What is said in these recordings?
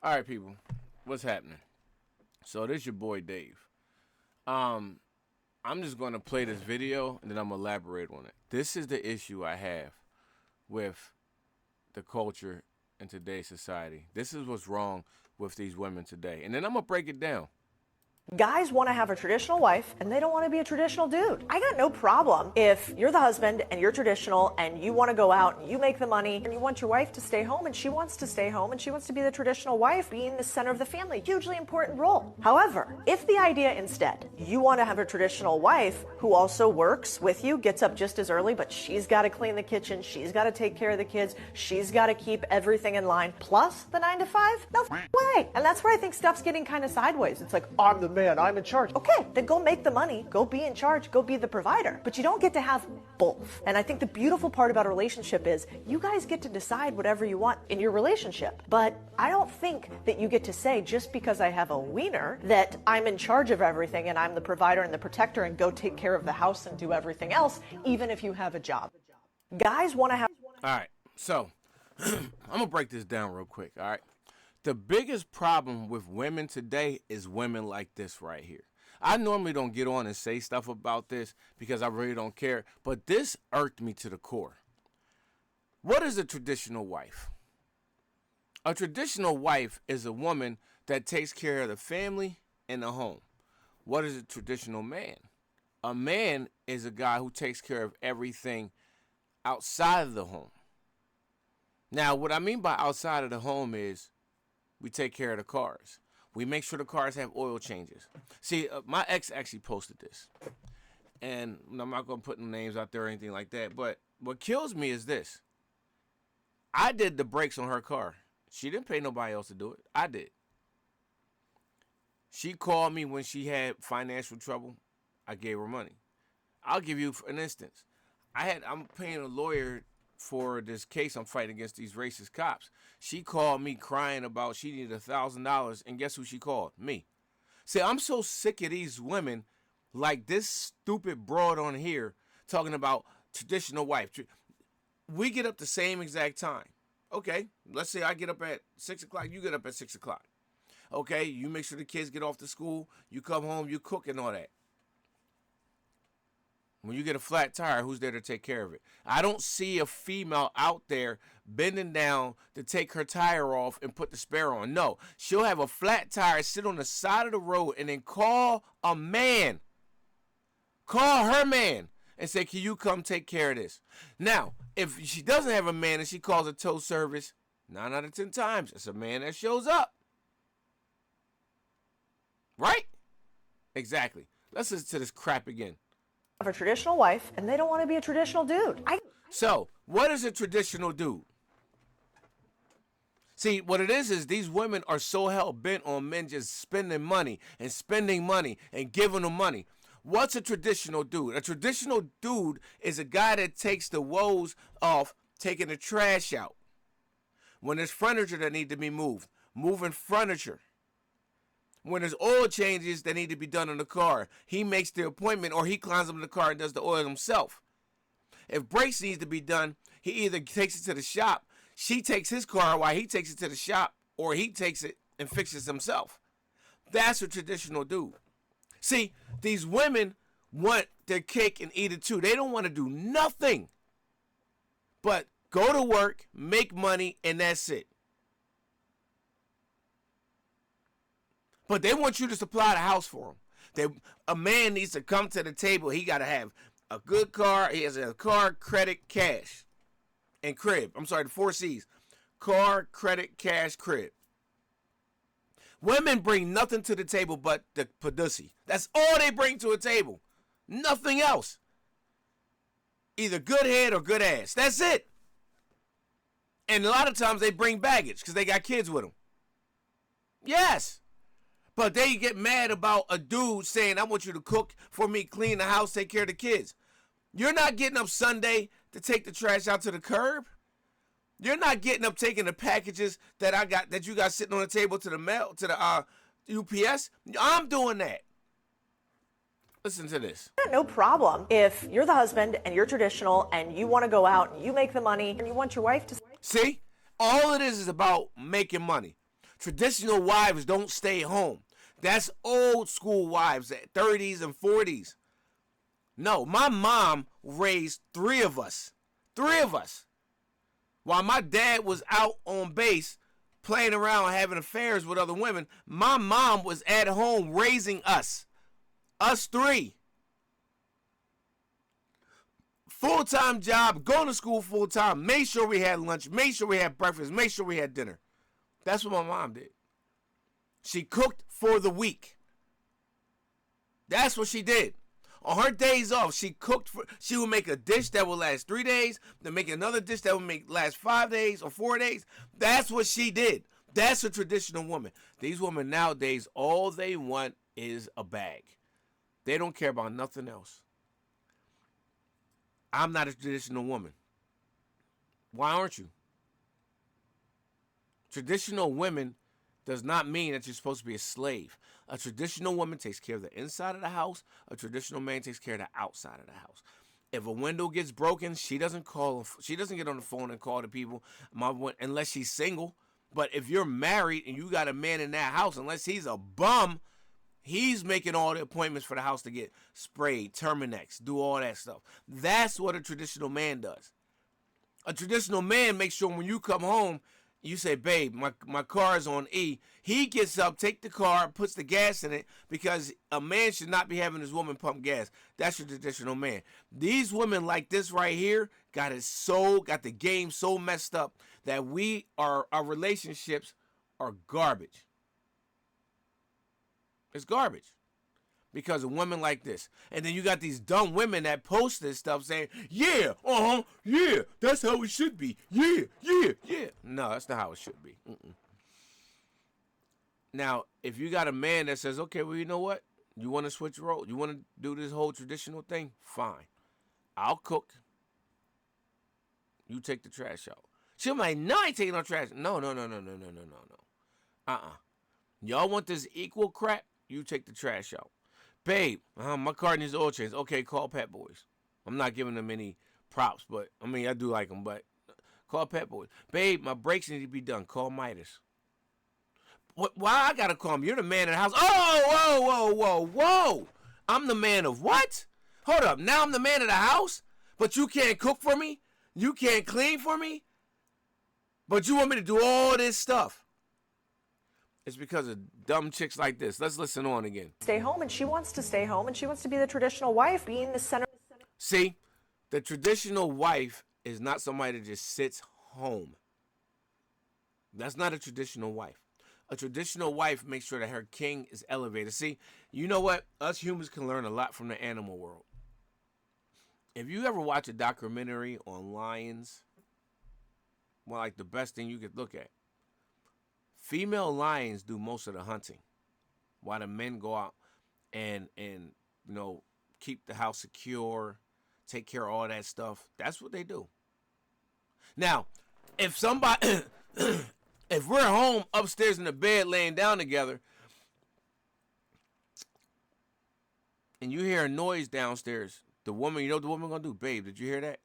All right, people, what's happening? So this your boy Dave. Um, I'm just going to play this video and then I'm gonna elaborate on it. This is the issue I have with the culture in today's society. This is what's wrong with these women today, and then I'm gonna break it down. Guys want to have a traditional wife and they don't want to be a traditional dude. I got no problem if you're the husband and you're traditional and you want to go out and you make the money and you want your wife to stay home and she wants to stay home and she wants to be the traditional wife, being the center of the family. Hugely important role. However, if the idea instead, you want to have a traditional wife who also works with you, gets up just as early, but she's got to clean the kitchen, she's got to take care of the kids, she's got to keep everything in line, plus the 9 to 5? No way. And that's where I think stuff's getting kind of sideways. It's like, I'm the man, I'm in charge. Okay, then go make the money, go be in charge, go be the provider. But you don't get to have both. And I think the beautiful part about a relationship is you guys get to decide whatever you want in your relationship. But I don't think that you get to say, just because I have a wiener, that I'm in charge of everything and I'm the provider and the protector and go take care of the house and do everything else, even if you have a job. Guys want to have... All right, so I'm gonna break this down real quick. All right. The biggest problem with women today is women like this right here. I normally don't get on and say stuff about this because I really don't care, but this irked me to the core. What is a traditional wife? A traditional wife is a woman that takes care of the family and the home. What is a traditional man? A man is a guy who takes care of everything outside of the home. Now, what I mean by outside of the home is we take care of the cars. We make sure the cars have oil changes. See, my ex actually posted this. And I'm not going to put no names out there or anything like that. But what kills me is this. I did the brakes on her car. She didn't pay nobody else to do it. I did. She called me when she had financial trouble. I gave her money. I'll give you an instance. I'm paying a lawyer for this case I'm fighting against these racist cops. She called me crying about she needed $1,000, and guess who she called? Me. See, I'm so sick of these women like this stupid broad on here talking about traditional wife. We get up the same exact time. Okay, let's say I get up at 6 o'clock, you get up at 6 o'clock. Okay, you make sure the kids get off to school, you come home, you cook and all that. When you get a flat tire, who's there to take care of it? I don't see a female out there bending down to take her tire off and put the spare on. No, she'll have a flat tire, sit on the side of the road, and then call a man. Call her man and say, can you come take care of this? Now, if she doesn't have a man and she calls a tow service, 9 out of 10 times, it's a man that shows up. Right? Exactly. Let's listen to this crap again. Have a traditional wife and they don't want to be a traditional dude. So, what is a traditional dude? See, what it is these women are so hell-bent on men just spending money and giving them money. What's a traditional dude? A traditional dude is a guy that takes the woes off taking the trash out. When there's furniture that need to be moved, moving furniture. When there's oil changes that need to be done on the car, he makes the appointment or he climbs up in the car and does the oil himself. If brakes needs to be done, he either takes it to the shop, she takes his car while he takes it to the shop, or he takes it and fixes himself. That's a traditional dude. See, these women want their cake and eat it too. They don't want to do nothing but go to work, make money, and that's it. But they want you to supply the house for them. A man needs to come to the table. He got to have a good car. He has a car, credit, cash, and crib. I'm sorry, the 4 C's. Car, credit, cash, crib. Women bring nothing to the table but the pussy. That's all they bring to a table. Nothing else. Either good head or good ass. That's it. And a lot of times they bring baggage because they got kids with them. Yes. But they get mad about a dude saying, I want you to cook for me, clean the house, take care of the kids. You're not getting up Sunday to take the trash out to the curb. You're not getting up taking the packages that you got sitting on the table to the mail, to the UPS. I'm doing that. Listen to this. No problem if you're the husband and you're traditional and you want to go out and you make the money and you want your wife to... See? All it is about making money. Traditional wives don't stay home. That's old school wives at 30s and 40s. No, my mom raised three of us. Three of us. While my dad was out on base playing around having affairs with other women, my mom was at home raising us. Us three. Full-time job, going to school full-time, made sure we had lunch, made sure we had breakfast, made sure we had dinner. That's what my mom did. She cooked for the week. That's what she did. On her days off, she would make a dish that would last 3 days, then make another dish that would last 5 days or 4 days. That's what she did. That's a traditional woman. These women nowadays, all they want is a bag. They don't care about nothing else. I'm not a traditional woman. Why aren't you? Traditional women does not mean that you're supposed to be a slave. A traditional woman takes care of the inside of the house. A traditional man takes care of the outside of the house. If a window gets broken, she doesn't get on the phone and call the people, unless she's single. But if you're married and you got a man in that house, unless he's a bum, he's making all the appointments for the house to get sprayed, Terminex, do all that stuff. That's what a traditional man does. A traditional man makes sure when you come home, you say, babe, my car is on E. He gets up, take the car, puts the gas in it, because a man should not be having his woman pump gas. That's your traditional man. These women like this right here got the game so messed up that our relationships are garbage. It's garbage. Because of women like this. And then you got these dumb women that post this stuff saying, yeah, yeah, that's how it should be. Yeah. No, that's not how it should be. Now, if you got a man that says, okay, well, you know what? You want to switch roles? You want to do this whole traditional thing? Fine. I'll cook. You take the trash out. She'll be like, no, I ain't taking no trash. No. Y'all want this equal crap? You take the trash out. Babe, my car needs oil change. Okay, call Pet Boys. I'm not giving them any props, but I do like them, but call Pet Boys. Babe, my brakes need to be done. Call Midas. Why I gotta call him? You're the man in the house. Oh, whoa. I'm the man of what? Hold up. Now I'm the man of the house, but you can't cook for me? You can't clean for me? But you want me to do all this stuff? It's because of dumb chicks like this. Let's listen on again. Stay home, and she wants to stay home, and she wants to be the traditional wife, being the center. See, the traditional wife is not somebody that just sits home. That's not a traditional wife. A traditional wife makes sure that her king is elevated. See, you know what? Us humans can learn a lot from the animal world. If you ever watch a documentary on lions, well, like the best thing you could look at. Female lions do most of the hunting, while the men go out and keep the house secure, take care of all that stuff. That's what they do. Now, if somebody, if we're home upstairs in the bed laying down together, and you hear a noise downstairs, the woman, you know what the woman gonna do? Babe, did you hear that?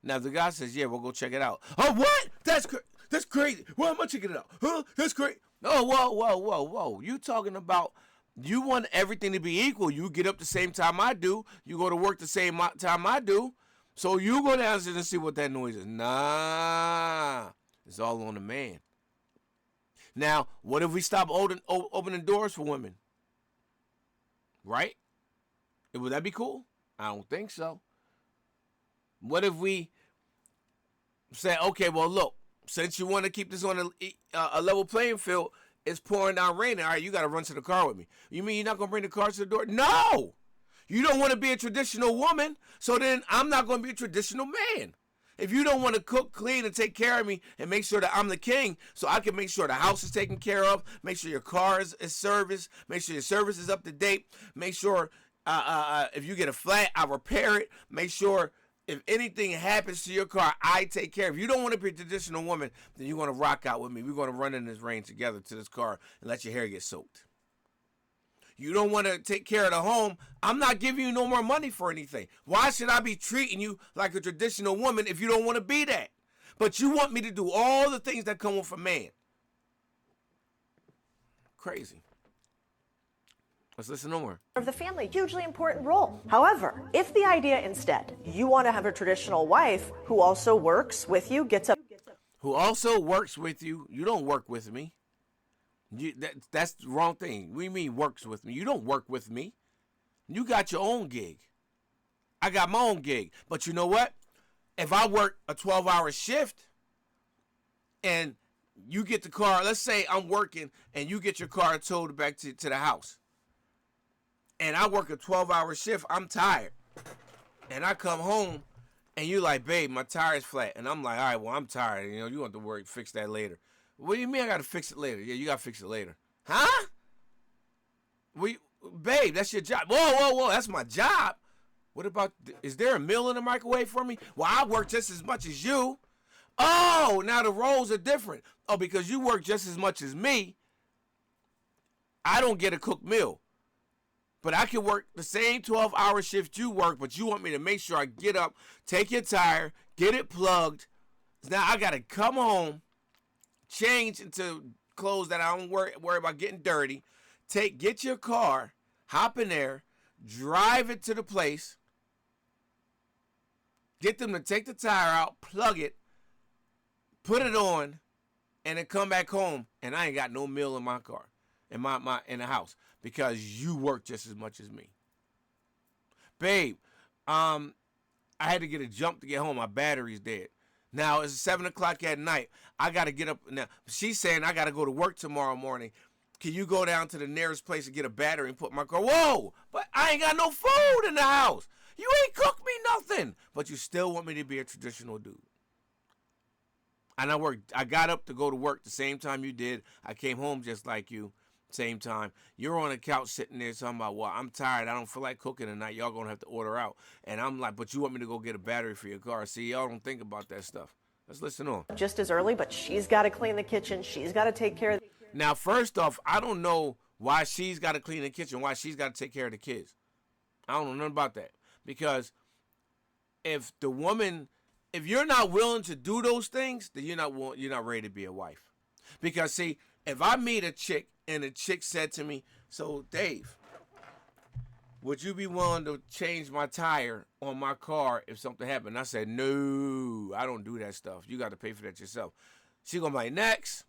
Now, if the guy says, yeah, we'll go check it out. Oh, what? That's crazy. Why am I checking it out? Huh? That's crazy. Oh, whoa. You talking about you want everything to be equal. You get up the same time I do. You go to work the same time I do. So you go downstairs and see what that noise is. Nah. It's all on the man. Now, what if we stop opening doors for women? Right? Would that be cool? I don't think so. What if we say, okay, well, look, since you want to keep this on a level playing field, it's pouring down raining. All right, you got to run to the car with me. You mean you're not going to bring the car to the door? No! You don't want to be a traditional woman, so then I'm not going to be a traditional man. If you don't want to cook, clean, and take care of me and make sure that I'm the king, so I can make sure the house is taken care of, make sure your car is serviced, make sure your service is up to date, make sure if you get a flat, I repair it, make sure if anything happens to your car, I take care of. If you don't want to be a traditional woman, then you're going to rock out with me. We're going to run in this rain together to this car and let your hair get soaked. You don't want to take care of the home, I'm not giving you no more money for anything. Why should I be treating you like a traditional woman if you don't want to be that? But you want me to do all the things that come with a man. Crazy. Let's listen to more. Of the family, hugely important role. However, if the idea instead, you want to have a traditional wife who also works with you, gets up. Who also works with you. You don't work with me. That's the wrong thing. We mean works with me. You don't work with me. You got your own gig. I got my own gig. But you know what? If I work a 12-hour shift and you get the car, let's say I'm working and you get your car towed back to the house. And I work a 12-hour shift, I'm tired. And I come home and you're like, babe, my tire's flat. And I'm like, all right, well, I'm tired. You know, you want to work, fix that later. What do you mean I got to fix it later? Yeah, you got to fix it later. Huh? Babe, that's your job. Whoa, that's my job. What about, is there a meal in the microwave for me? Well, I work just as much as you. Oh, now the roles are different. Oh, because you work just as much as me, I don't get a cooked meal. But I can work the same 12-hour shift you work, but you want me to make sure I get up, take your tire, get it plugged. Now I got to come home, change into clothes that I don't worry about getting dirty, get your car, hop in there, drive it to the place, get them to take the tire out, plug it, put it on, and then come back home, and I ain't got no meal in my car, in in the house, because you work just as much as me. Babe, I had to get a jump to get home. My battery's dead. Now it's 7 o'clock at night. I got to get up now. She's saying I got to go to work tomorrow morning. Can you go down to the nearest place and get a battery and put my car? Whoa, but I ain't got no food in the house. You ain't cooked me nothing. But you still want me to be a traditional dude. And I got up to go to work the same time you did. I came home just like you, same time. You're on the couch sitting there talking about, well, I'm tired. I don't feel like cooking tonight. Y'all going to have to order out. And I'm like, but you want me to go get a battery for your car. See, y'all don't think about that stuff. Let's listen on. Just as early, but she's got to clean the kitchen. She's got to take care of. Now, first off, I don't know why she's got to clean the kitchen, why she's got to take care of the kids. I don't know nothing about that. Because if you're not willing to do those things, then you're not ready to be a wife. Because see, if I meet a chick and the chick said to me, so Dave, would you be willing to change my tire on my car if something happened? I said, no, I don't do that stuff. You got to pay for that yourself. She gonna be like, next.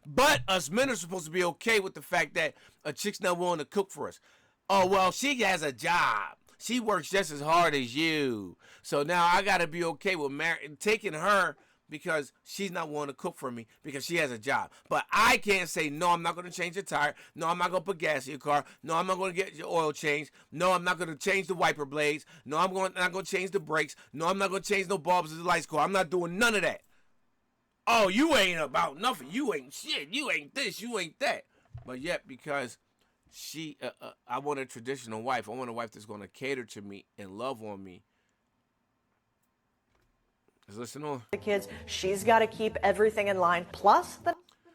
But us men are supposed to be okay with the fact that a chick's not willing to cook for us. Oh, well, she has a job. She works just as hard as you. So now I got to be okay with taking her because she's not willing to cook for me because she has a job. But I can't say, no, I'm not going to change your tire. No, I'm not going to put gas in your car. No, I'm not going to get your oil changed. No, I'm not going to change the wiper blades. No, I'm not going to change the brakes. No, I'm not going to change no bulbs in the lights car. I'm not doing none of that. Oh, you ain't about nothing. You ain't shit. You ain't this. You ain't that. But yet, because I want a traditional wife. I want a wife that's going to cater to me and love on me. Let's listen on. The kids, she's got to keep everything in line. Plus,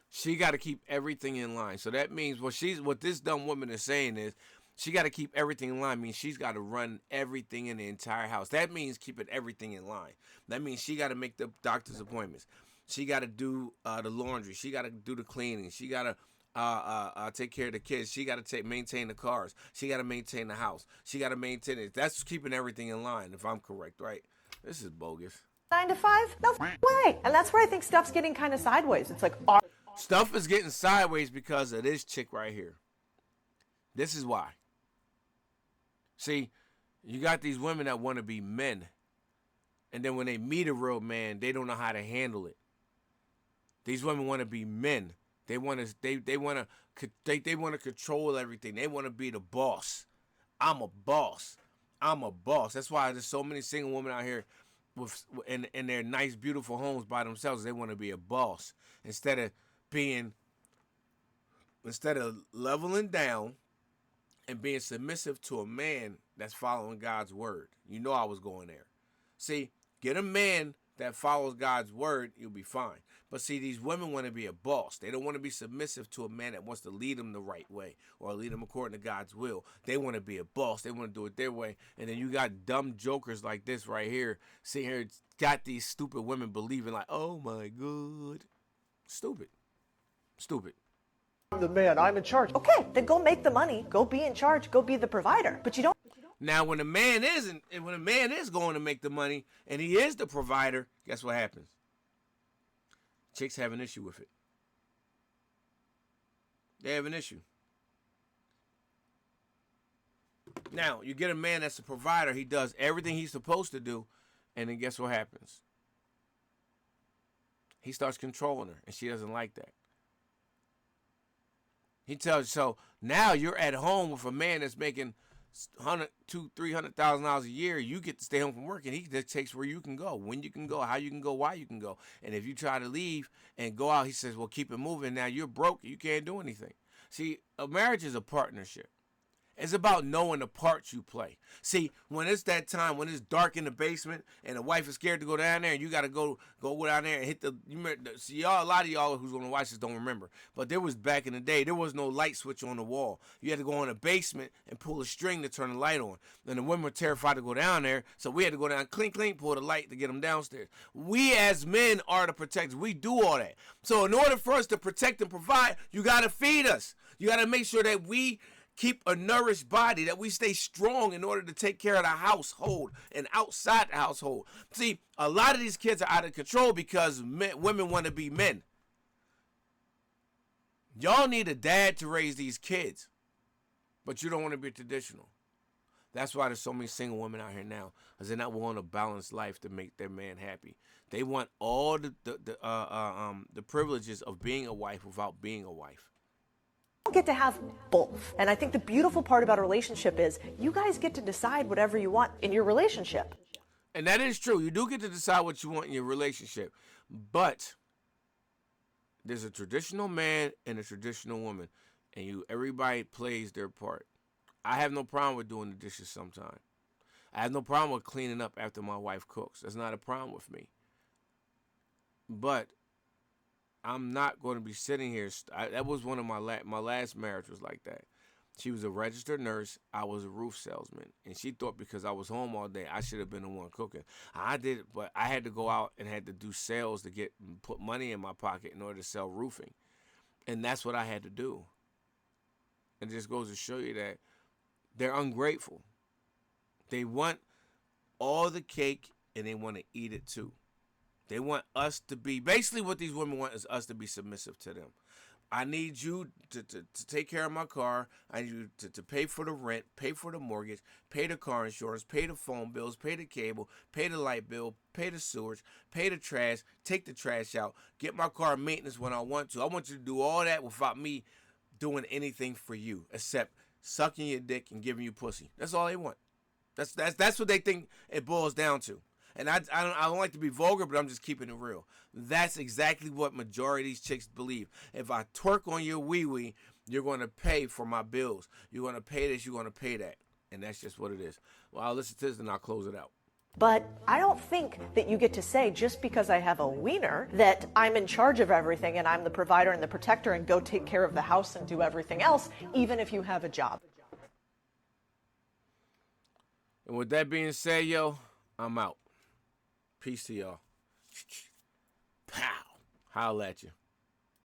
she got to keep everything in line. So that means what this dumb woman is saying is she got to keep everything in line. Means she's got to run everything in the entire house. That means keeping everything in line. That means she got to make the doctor's appointments. She got to do the laundry. She got to do the cleaning. She got to take care of the kids. She got to maintain the cars. She got to maintain the house. She got to maintain it. That's keeping everything in line, if I'm correct, right? This is bogus. 9 to 5? No way. And that's where I think stuff's getting kind of sideways. It's like, stuff is getting sideways because of this chick right here. This is why. See, you got these women that want to be men. And then when they meet a real man, they don't know how to handle it. These women want to be men. They want to control everything. They want to be the boss. I'm a boss. That's why there's so many single women out here in their nice, beautiful homes by themselves. They want to be a boss instead of leveling down and being submissive to a man that's following God's word. You know I was going there. See, get a man that follows God's word, you'll be fine. But see, these women want to be a boss. They don't want to be submissive to a man that wants to lead them the right way or lead them according to God's will. They want to be a boss. They want to do it their way. And then you got dumb jokers like this right here, sitting here, got these stupid women believing like, oh my God. Stupid. I'm the man, I'm in charge. Okay, then go make the money, go be in charge, go be the provider. But you don't. Now, when a man isn't, and when a man is going to make the money and he is the provider, guess what happens? Chicks have an issue with it. They have an issue. Now, you get a man that's a provider, he does everything he's supposed to do, and then guess what happens? He starts controlling her, and she doesn't like that. He tells you, so now you're at home with a man that's making $200,000-$300,000 a year. You get to stay home from work, and he dictates where you can go, when you can go, how you can go, why you can go. And if you try to leave and go out, he says, well, keep it moving. Now you're broke. You can't do anything. See, a marriage is a partnership. It's about knowing the parts you play. See, when it's that time, when it's dark in the basement and the wife is scared to go down there and you got to go down there and hit see, y'all, a lot of y'all who's going to watch this don't remember. But there was, back in the day, there was no light switch on the wall. You had to go in the basement and pull a string to turn the light on. And the women were terrified to go down there, so we had to go down, clink, clink, pull the light to get them downstairs. We as men are the protectors. We do all that. So in order for us to protect and provide, you got to feed us. You got to make sure that we keep a nourished body, that we stay strong in order to take care of the household and outside the household. See, a lot of these kids are out of control because women want to be men. Y'all need a dad to raise these kids, but you don't want to be traditional. That's why there's so many single women out here now, because they're not willing a balanced life to make their man happy. They want all the privileges of being a wife without being a wife. Get to have both. And I think the beautiful part about a relationship is you guys get to decide whatever you want in your relationship. And that is true. You do get to decide what you want in your relationship. But there's a traditional man and a traditional woman. And everybody plays their part. I have no problem with doing the dishes sometimes. I have no problem with cleaning up after my wife cooks. That's not a problem with me. But I'm not going to be sitting here. That was one of my last marriage was like that. She was a registered nurse. I was a roof salesman. And she thought because I was home all day, I should have been the one cooking. I did it, but I had to go out and had to do sales to put money in my pocket in order to sell roofing. And that's what I had to do. It just goes to show you that they're ungrateful. They want all the cake and they want to eat it too. They want us to be, basically what these women want is us to be submissive to them. I need you to take care of my car. I need you to pay for the rent, pay for the mortgage, pay the car insurance, pay the phone bills, pay the cable, pay the light bill, pay the sewage, pay the trash, take the trash out, get my car maintenance when I want to. I want you to do all that without me doing anything for you except sucking your dick and giving you pussy. That's all they want. That's what they think it boils down to. And I don't like to be vulgar, but I'm just keeping it real. That's exactly what majority of these chicks believe. If I twerk on your wee-wee, you're going to pay for my bills. You're going to pay this, you're going to pay that. And that's just what it is. Well, I'll listen to this and I'll close it out. But I don't think that you get to say, just because I have a wiener, that I'm in charge of everything and I'm the provider and the protector and go take care of the house and do everything else, even if you have a job. And with that being said, yo, I'm out. Peace to y'all. Pow. Holla at you.